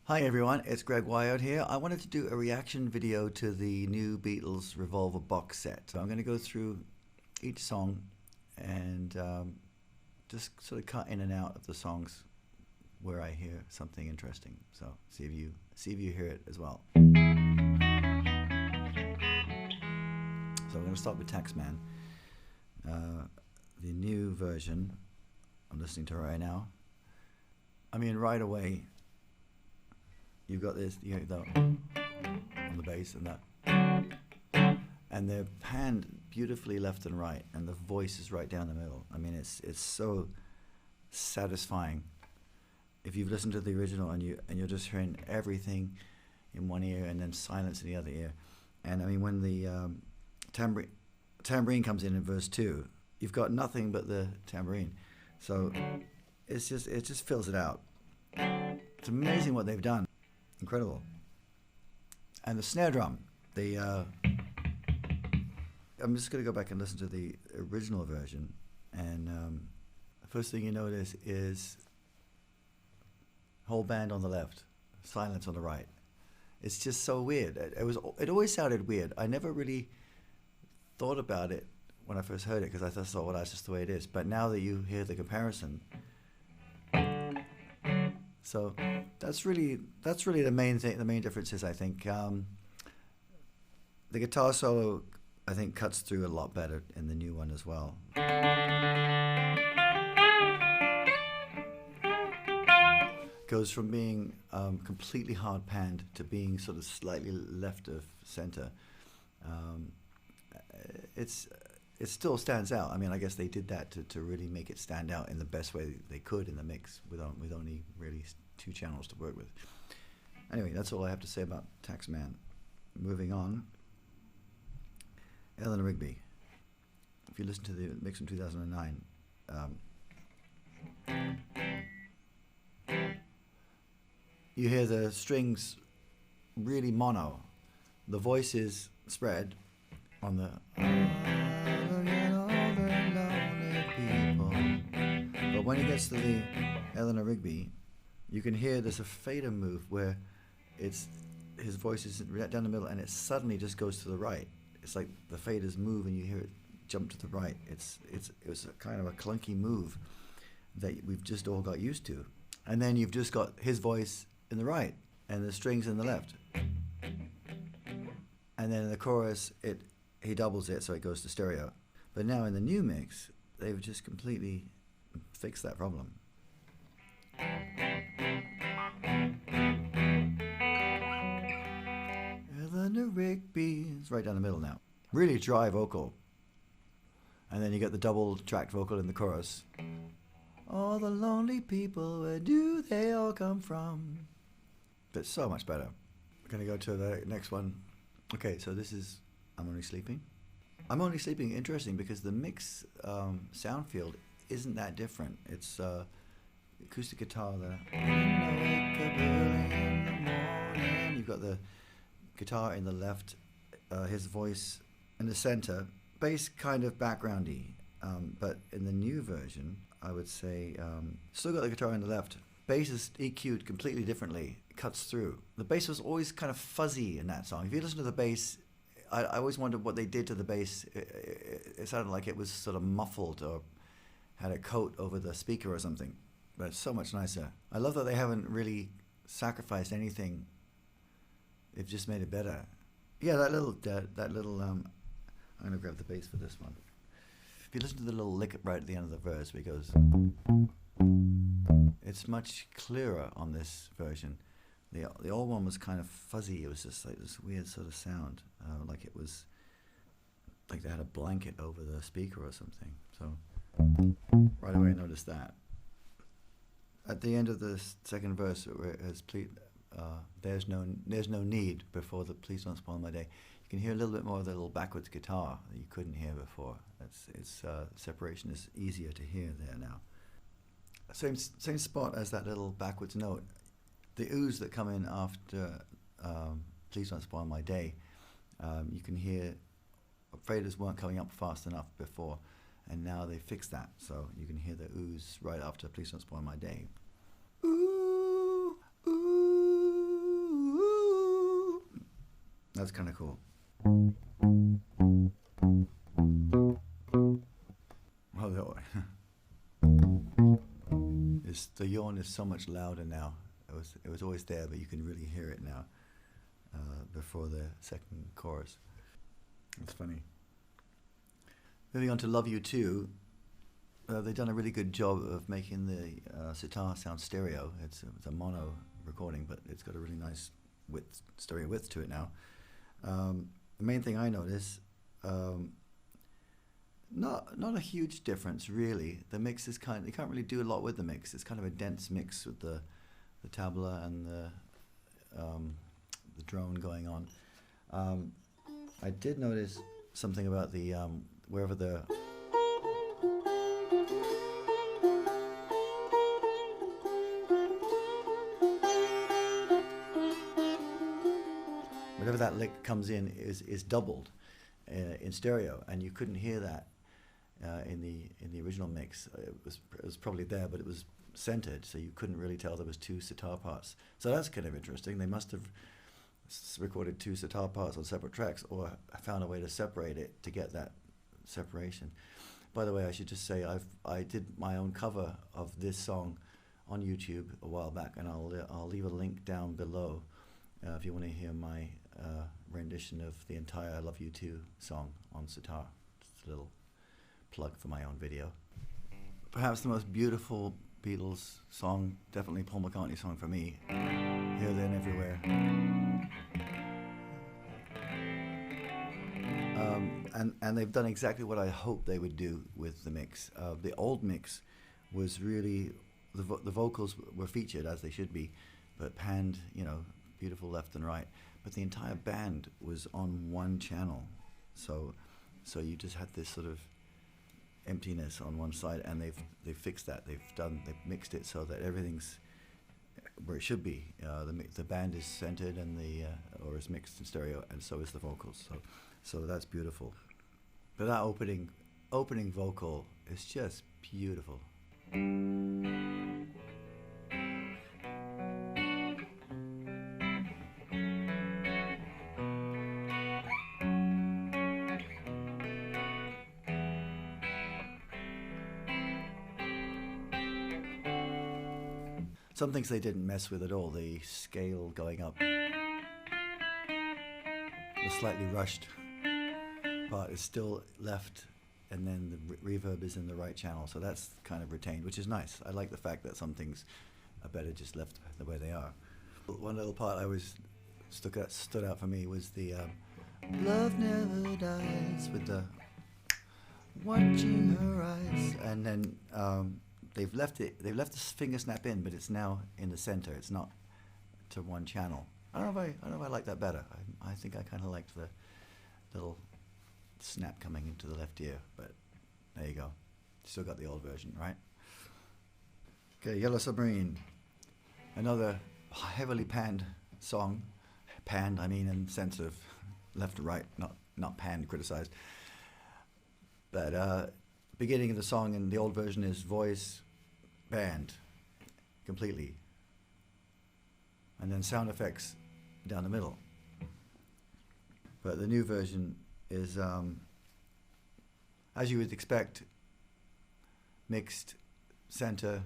Hi everyone, it's Greg Wyard here. I wanted to do a reaction video to the new Beatles Revolver box set. So I'm going to go through each song and just sort of cut in and out of the songs where I hear something interesting. So see if you hear it as well. So I'm going to start with Taxman, the new version I'm listening to right now. I mean, right away, you've got this, you know, on the bass and that, and they're panned beautifully left and right, and the voice is right down the middle. I mean, it's so satisfying. If you've listened to the original and you're just hearing everything in one ear and then silence in the other ear, and I mean when the tambourine comes in verse 2, you've got nothing but the tambourine, so it just fills it out. It's amazing what they've done. Incredible. And the snare drum, I'm just going to go back and listen to the original version, and the first thing you notice is whole band on the left, silence on the right. It's just so weird. It always sounded weird. I never really thought about it when I first heard it, because I thought, well, that's just the way it is. But now that you hear the comparison, so that's really the main thing. The main difference is, I think, the guitar solo, I think, cuts through a lot better in the new one as well. Goes from being completely hard panned to being sort of slightly left of center. It still stands out. I mean, I guess they did that to really make it stand out in the best way they could in the mix with only really 2 channels to work with. Anyway, that's all I have to say about Taxman. Moving on, Eleanor Rigby. If you listen to the mix from 2009, you hear the strings really mono. The voice is spread on the but when it gets to the Eleanor Rigby, you can hear there's a fader move where his voice is right down the middle, and it suddenly just goes to the right. It's like the faders move and you hear it jump to the right. It was a kind of a clunky move that we've just all got used to. And then you've just got his voice in the right and the strings in the left. And then in the chorus, he doubles it so it goes to stereo. But now in the new mix, they've just completely fixed that problem. Eleanor Rigby is right down the middle now. Really dry vocal. And then you get the double tracked vocal in the chorus. All the lonely people, where do they all come from? But so much better. We're going to go to the next one. Okay, so this is I'm Only Sleeping. I'm Only Sleeping, interesting, because the mix sound field isn't that different. It's acoustic guitar there. You've got the guitar in the left, his voice in the center, bass kind of backgroundy, but in the new version, I would say, still got the guitar in the left. Bass is EQ'd completely differently, it cuts through. The bass was always kind of fuzzy in that song. If you listen to the bass, I always wondered what they did to the bass. It sounded like it was sort of muffled or had a coat over the speaker or something, but it's so much nicer. I love that they haven't really sacrificed anything. They've just made it better. Yeah, that little, I'm gonna grab the bass for this one. If you listen to the little lick right at the end of the verse where it goes, it's much clearer on this version. The old one was kind of fuzzy. It was just like this weird sort of sound, like it was, like they had a blanket over the speaker or something. So right away I noticed that. At the end of the second verse, where it has there's no need before the please don't spoil my day. You can hear a little bit more of the little backwards guitar that you couldn't hear before. Separation is easier to hear there now. Same spot as that little backwards note. The oohs that come in after please don't spoil my day, you can hear faders weren't coming up fast enough before, and now they fixed that, so you can hear the oohs right after please don't spoil my day. Ooh, ooh. That's kind of cool. Oh, the yawn is so much louder now. It was always there, but you can really hear it now before the second chorus. It's funny. Moving on to Love You Too, they've done a really good job of making the sitar sound stereo. It's a mono recording, but it's got a really nice stereo width to it now. The main thing I notice, not a huge difference really. The mix is you can't really do a lot with the mix. It's kind of a dense mix with the tabla and the drone going on. I did notice something about the wherever that lick comes in is doubled in stereo, and you couldn't hear that in the original mix. It was probably there, but it was centered, so you couldn't really tell there was two sitar parts. So that's kind of interesting. They must have recorded two sitar parts on separate tracks, or found a way to separate it to get that separation. By the way, I should just say I did my own cover of this song on YouTube a while back, and I'll leave a link down below if you want to hear my rendition of the entire Love You Too song on sitar. Just a little plug for my own video. Perhaps the most beautiful Beatles song, definitely Paul McCartney song for me. Here, There and Everywhere. And they've done exactly what I hoped they would do with the mix. The old mix was really, the vocals were featured as they should be, but panned, beautiful left and right. But the entire band was on one channel, so you just had this sort of emptiness on one side, and they've fixed that. They've mixed it so that everything's where it should be. The band is centered and or is mixed in stereo, and so is the vocals. So that's beautiful. But that opening vocal is just beautiful. Some things they didn't mess with at all. The scale going up, the slightly rushed part is still left, and then the reverb is in the right channel. So that's kind of retained, which is nice. I like the fact that some things are better just left the way they are. One little part I was stood out for me was the love never dies, with the watching her eyes, and then they've left the finger snap in, but it's now in the center. It's not to one channel. I don't know if I like that better. I think I kind of liked the little snap coming into the left ear, but there you go. Still got the old version, right? Okay, Yellow Submarine, another heavily panned song. Panned, I mean, in the sense of left to right, not panned, criticized. But beginning of the song in the old version is voice, band, completely. And then sound effects down the middle. But the new version is, as you would expect, mixed center,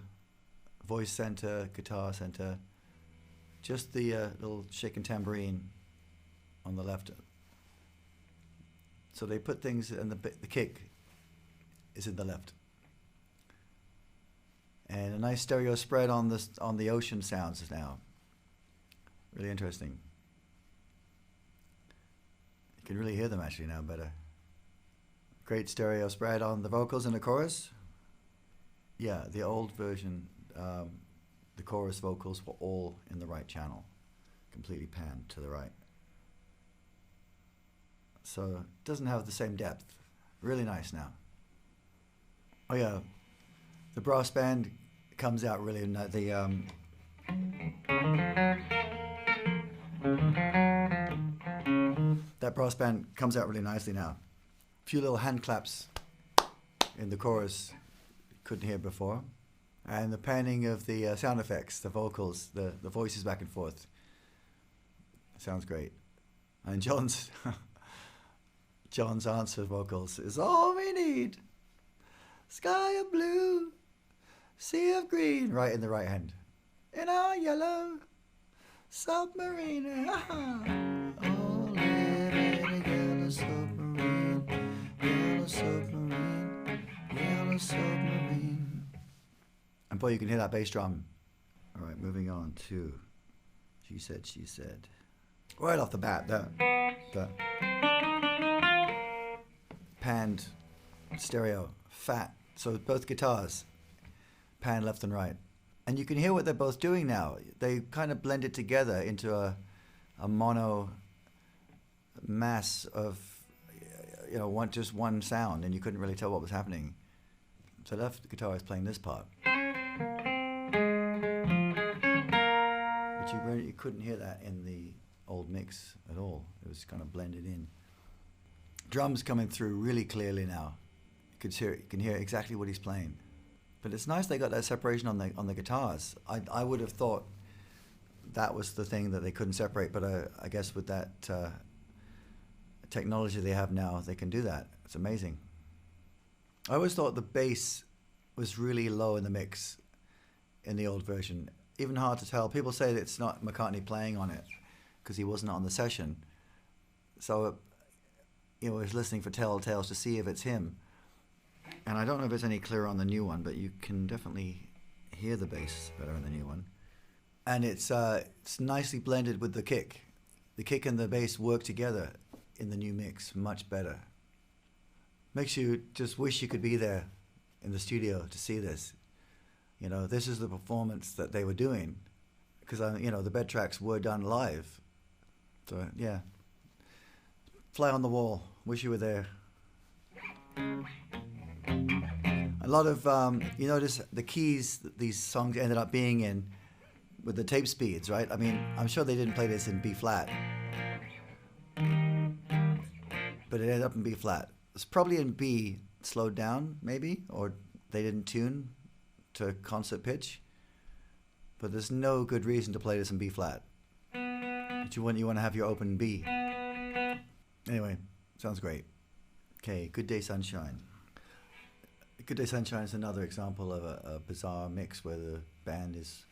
voice center, guitar center, just the little shaken tambourine on the left. So they put things, and the kick is in the left. And a nice stereo spread on the ocean sounds now. Really interesting. You can really hear them actually now better. Great stereo spread on the vocals and the chorus. Yeah, the old version, the chorus vocals were all in the right channel, completely panned to the right. So it doesn't have the same depth. Really nice now. Oh yeah, the brass band comes out really that brass band comes out really nicely now. A few little hand claps in the chorus couldn't hear before, and the panning of the sound effects, the vocals, the voices back and forth. Sounds great. And John's answer vocals is all we need. Sky of blue, sea of green, right in the right hand. In our yellow submarine. Oh, living in a yellow submarine, yellow submarine, yellow submarine. And boy, you can hear that bass drum. All right, moving on to She Said, She Said. Right off the bat, the panned stereo, fat. So both guitars, pan left and right. And you can hear what they're both doing now. They kind of blended together into a mono mass of, just one sound, and you couldn't really tell what was happening. So left guitar is playing this part. But you couldn't hear that in the old mix at all. It was kind of blended in. Drums coming through really clearly now. You can hear exactly what he's playing. But it's nice they got that separation on the guitars. I would have thought that was the thing that they couldn't separate, but I guess with that technology they have now, they can do that. It's amazing. I always thought the bass was really low in the mix in the old version. Even hard to tell. People say that it's not McCartney playing on it because he wasn't on the session. So, I was listening for telltales to see if it's him. And I don't know if it's any clearer on the new one, but you can definitely hear the bass better in the new one. And it's nicely blended with the kick. The kick and the bass work together in the new mix much better. Makes you just wish you could be there in the studio to see this. This is the performance that they were doing. Because, the bed tracks were done live. So, yeah. Fly on the wall. Wish you were there. A lot of, you notice the keys that these songs ended up being in with the tape speeds, right? I mean, I'm sure they didn't play this in B flat. But it ended up in B flat. It's probably in B slowed down, maybe, or they didn't tune to concert pitch. But there's no good reason to play this in B flat. But you want to have your open B. Anyway, sounds great. Okay, Good Day Sunshine. Good Day Sunshine is another example of a bizarre mix where the band is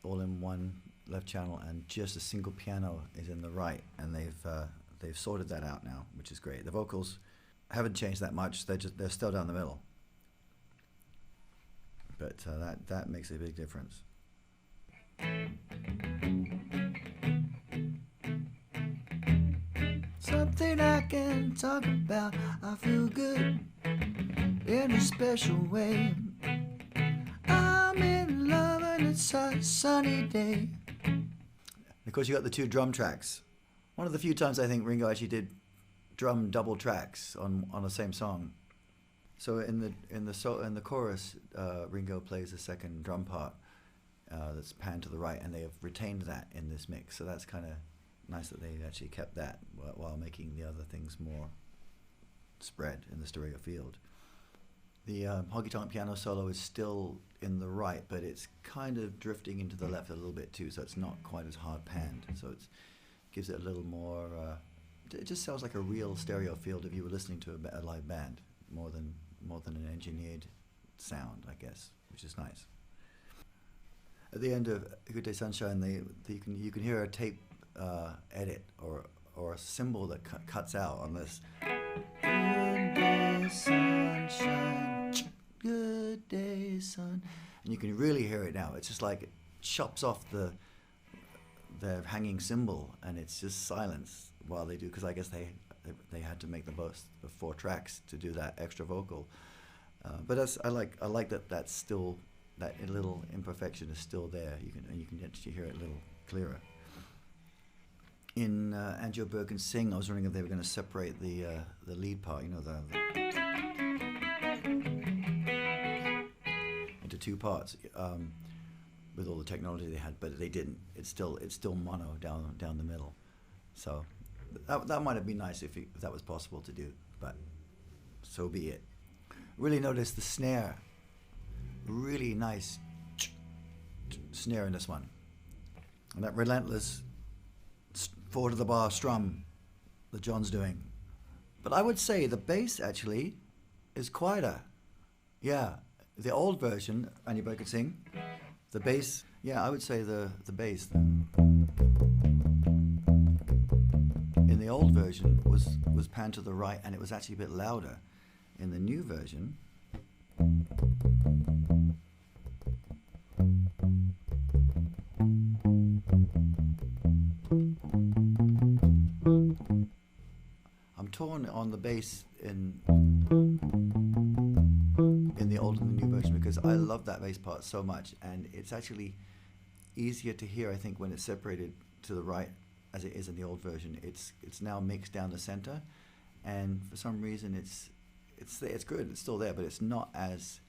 all in one left channel and just a single piano is in the right, and they've sorted that out now, which is great. The vocals haven't changed that much; they're still down the middle, but that makes a big difference. Something I can talk about. I feel good in a special way. I'm in love and it's a sunny day. Of course, you got the two drum tracks. One of the few times I think Ringo actually did drum double tracks on the same song. So in the chorus, Ringo plays the second drum part that's panned to the right, and they have retained that in this mix. So that's kind of nice that they actually kept that while making the other things more spread in the stereo field. The honky tonk piano solo is still in the right, but it's kind of drifting into the left a little bit too, so it's not quite as hard panned. So it gives it a little more. It just sounds like a real stereo field if you were listening to a live band, more than an engineered sound, I guess, which is nice. At the end of Good Day Sunshine, you can hear a tape edit or a cymbal that cuts out on this. Good day, sunshine. Good day, sun. And you can really hear it now. It's just like it chops off the hanging cymbal, and it's just silence while they do. Because I guess they had to make the 4 tracks to do that extra vocal. But I like that's still, that little imperfection is still there. You can actually hear it a little clearer. In Angelo Birkin Sing, I was wondering if they were going to separate the lead part, into 2 parts with all the technology they had, but they didn't. It's still mono down the middle. So that might have been nice if that was possible to do, but so be it. Really notice the snare. Really nice snare in this one, and that relentless four to the bar strum that John's doing. But I would say the bass actually is quieter. Yeah, the old version, and you both could sing. The bass, yeah, I would say the bass in the old version was panned to the right, and it was actually a bit louder. In the new version, I'm torn on the bass in the old and the new version, because I love that bass part so much, and it's actually easier to hear, I think, when it's separated to the right as it is in the old version. It's now mixed down the center, and for some reason it's good, it's still there, but it's not as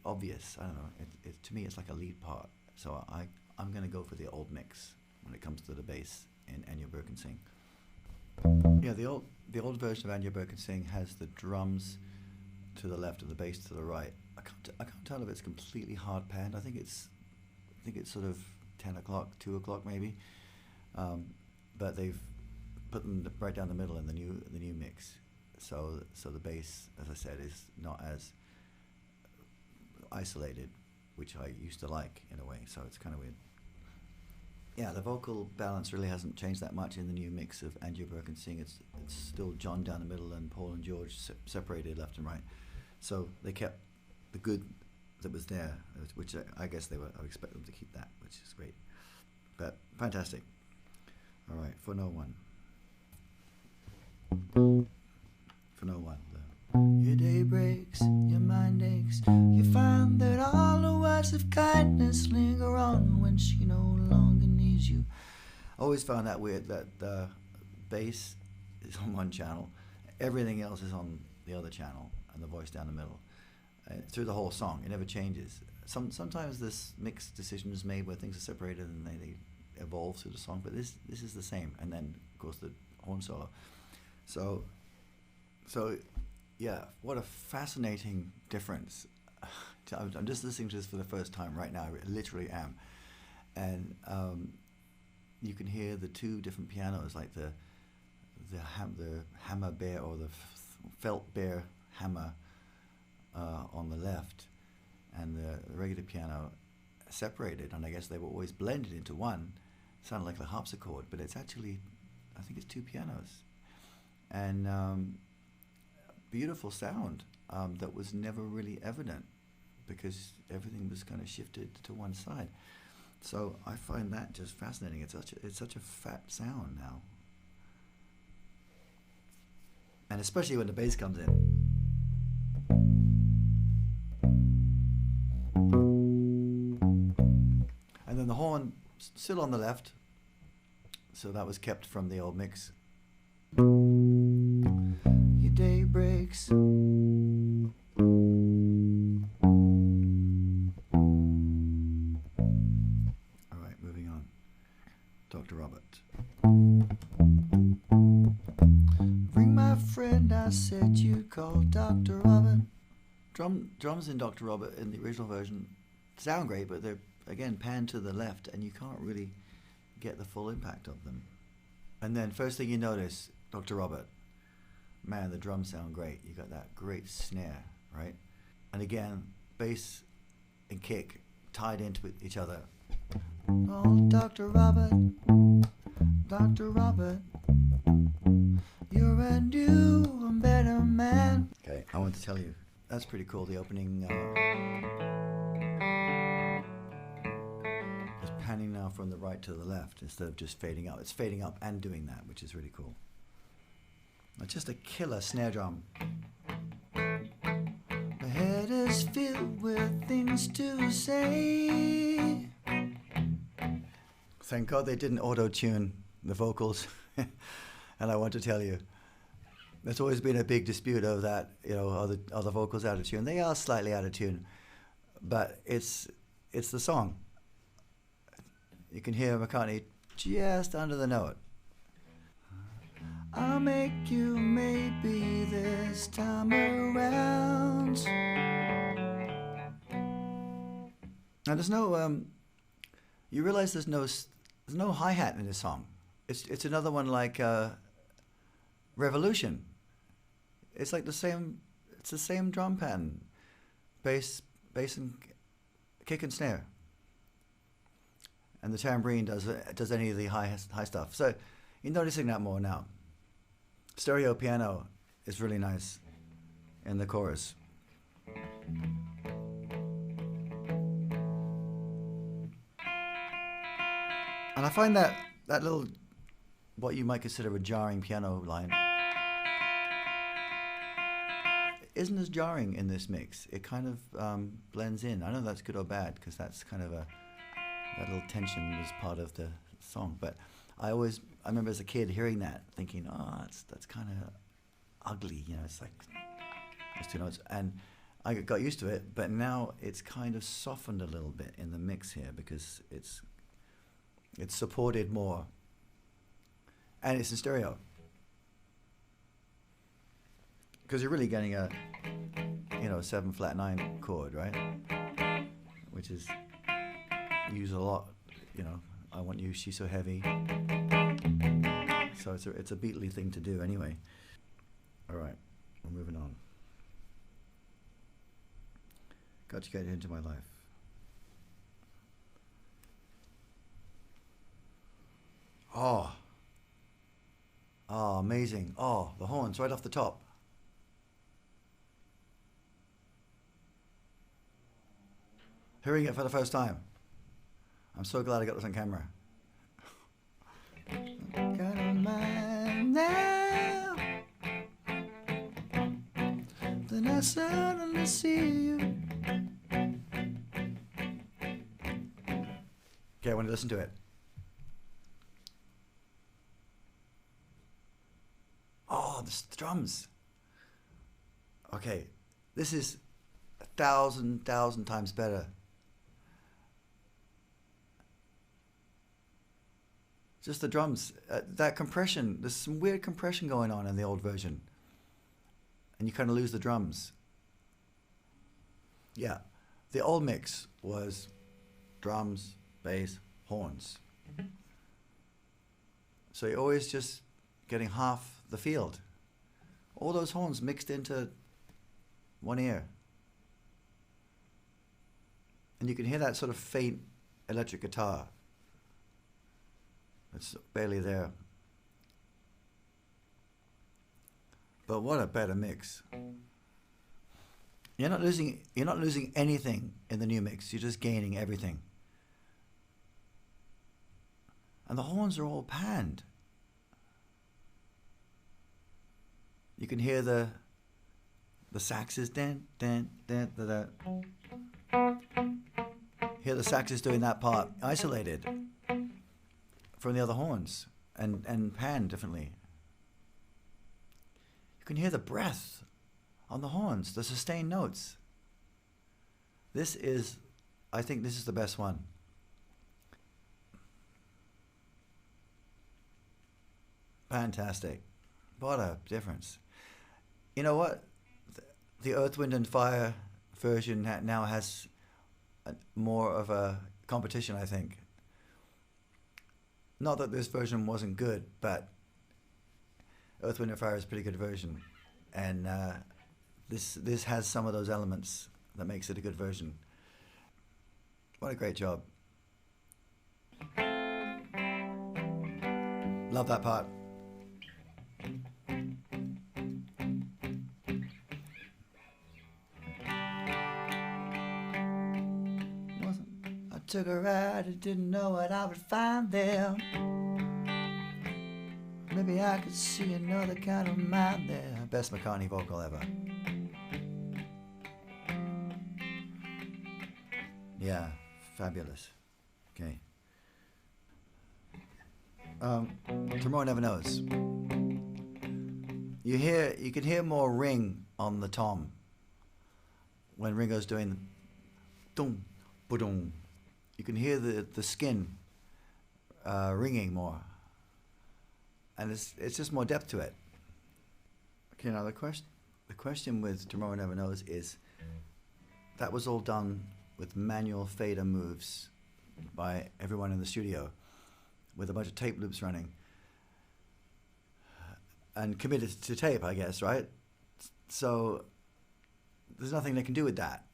obvious. I don't know, to me it's like a lead part, so I'm gonna go for the old mix when it comes to the bass in And Your Bird Can Sing. Yeah, the old version of And Your Bird Can Sing has the drums to the left and the bass to the right. I can't tell if it's completely hard panned. I think it's sort of 10 o'clock, 2 o'clock maybe. But they've put them right down the middle in the new mix. So the bass, as I said, is not as isolated, which I used to like in a way. So it's kind of weird. Yeah, the vocal balance really hasn't changed that much in the new mix of And Your Bird Can Sing. It's still John down the middle and Paul and George separated left and right. So they kept the good that was there, which I guess I would expect them to keep that, which is great. But fantastic. All right, For No One. For No One. Your day breaks, your mind aches. You find that all the words of kindness linger on when she no longer needs you. I always found that weird, that the bass is on one channel, everything else is on the other channel, and the voice down the middle. Through the whole song, it never changes. Sometimes this mixed decision is made where things are separated and they evolve through the song, but this is the same. And then, of course, the horn solo. So yeah, what a fascinating difference. I'm just listening to this for the first time right now. I literally am. And you can hear the two different pianos, like the hammer bear, or the felt bear hammer on the left, and the regular piano separated, and I guess they were always blended into one. Sounded like a harpsichord, but it's actually, I think it's two pianos. And beautiful sound that was never really evident because everything was kind of shifted to one side. So I find that just fascinating. It's such a fat sound now, and especially when the bass comes in. And then the horn still on the left, so that was kept from the old mix. Your day breaks. All right, moving on. Dr. Robert. Ring my friend, I said you'd call Dr. Robert. Drums in Dr. Robert in the original version sound great, but they're again panned to the left, and you can't really get the full impact of them. And then first thing you notice, Dr. Robert, man, the drums sound great. You got that great snare, right? And again, bass and kick tied into each other. Oh, Dr. Robert, Dr. Robert, you're a new and better man. Okay, I want to tell you, that's pretty cool. The opening is panning now from the right to the left instead of just fading up. It's fading up and doing that, which is really cool. It's just a killer snare drum. My head is filled with things to say. Thank God they didn't auto-tune the vocals. And I want to tell you, there's always been a big dispute over that, you know, are the vocals out of tune? They are slightly out of tune, but it's the song. You can hear McCartney just under the note. I'll make you maybe this time around. Now there's no, you realize there's no hi-hat in this song. It's another one like Revolution. It's like the same. It's the same drum pattern, bass and kick and snare. And the tambourine does any of the high stuff. So you're noticing that more now. Stereo piano is really nice in the chorus. And I find that little, what you might consider a jarring piano line, isn't as jarring in this mix. It kind of blends in. I don't know if that's good or bad, because that's kind of that little tension was part of the song. But I remember as a kid hearing that, thinking, oh, that's kind of ugly, you know, it's like, those two notes. And I got used to it, but now it's kind of softened a little bit in the mix here, because it's supported more. And it's in stereo. Because you're really getting a, 7 flat 9 chord, right? Which is used a lot, I want you, she's so heavy. So it's a Beatley thing to do anyway. All right, we're moving on. Got to get into my life. Oh, amazing. Oh, the horns right off the top. Hearing it for the first time. I'm so glad I got this on camera. Got a mind now. Then I suddenly see you. Okay, I want to listen to it. Oh, the drums. Okay, this is 1,000 times better. Just the drums, that compression, there's some weird compression going on in the old version. And you kind of lose the drums. Yeah, the old mix was drums, bass, horns. So you're always just getting half the field. All those horns mixed into one ear. And you can hear that sort of faint electric guitar. It's barely there. But what a better mix. You're not losing anything in the new mix. You're just gaining everything. And the horns are all panned. You can hear the saxes, dan, dan, dan, da, da. Hear the saxes doing that part isolated from the other horns and panned differently. You can hear the breath on the horns, the sustained notes. I think this is the best one. Fantastic. What a difference. You know what? The Earth, Wind and Fire version now has more of a competition, I think. Not that this version wasn't good, but Earth, Wind and Fire is a pretty good version. And this has some of those elements that makes it a good version. What a great job. Love that part. I took a ride and didn't know what I would find there. Maybe I could see another kind of mind there. Best McCartney vocal ever. Yeah, fabulous. Okay. Tomorrow Never Knows. You can hear more ring on the tom when Ringo's doing dum, ba-dum. You can hear the skin ringing more, and it's just more depth to it. Okay, now the question with Tomorrow Never Knows is that was all done with manual fader moves by everyone in the studio with a bunch of tape loops running. and committed to tape, I guess, right? So there's nothing they can do with that.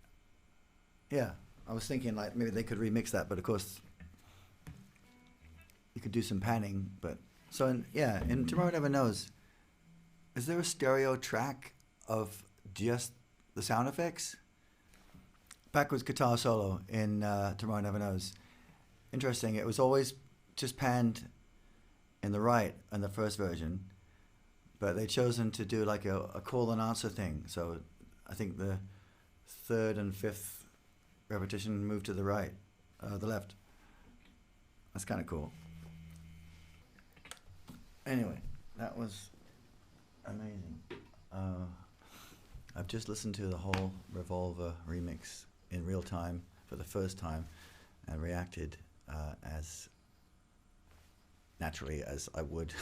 Yeah, I was thinking like maybe they could remix that, but of course you could do some panning. But so in Tomorrow Never Knows, is there a stereo track of just the sound effects? Backwards guitar solo in Tomorrow Never Knows. Interesting. It was always just panned in the right in the first version, but they'd chosen to do like a call and answer thing. So I think the third and fifth repetition moved to the right, the left. That's kind of cool. Anyway, that was amazing. I've just listened to the whole Revolver remix in real time for the first time and reacted as naturally as I would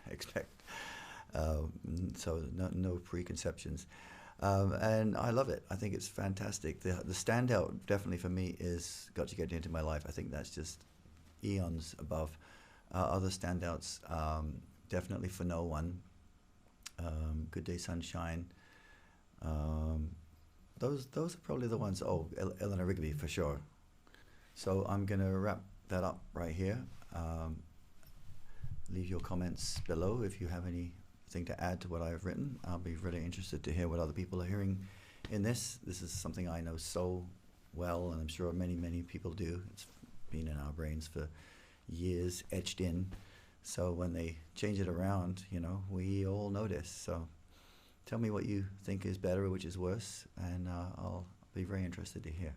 expect. So no preconceptions. And I love it. I think it's fantastic. The standout definitely for me is Got You Get Into My Life. I think that's just eons above. Other standouts, definitely For No One, Good Day Sunshine. Those are probably the ones. Oh, Eleanor Rigby for sure. So I'm going to wrap that up right here. Leave your comments below if you have anything to add to what I've written. I'll be really interested to hear what other people are hearing in this. This is something I know so well, and I'm sure many, many people do. It's been in our brains for years, etched in. So when they change it around, you know, we all notice. So tell me what you think is better or which is worse, and I'll be very interested to hear.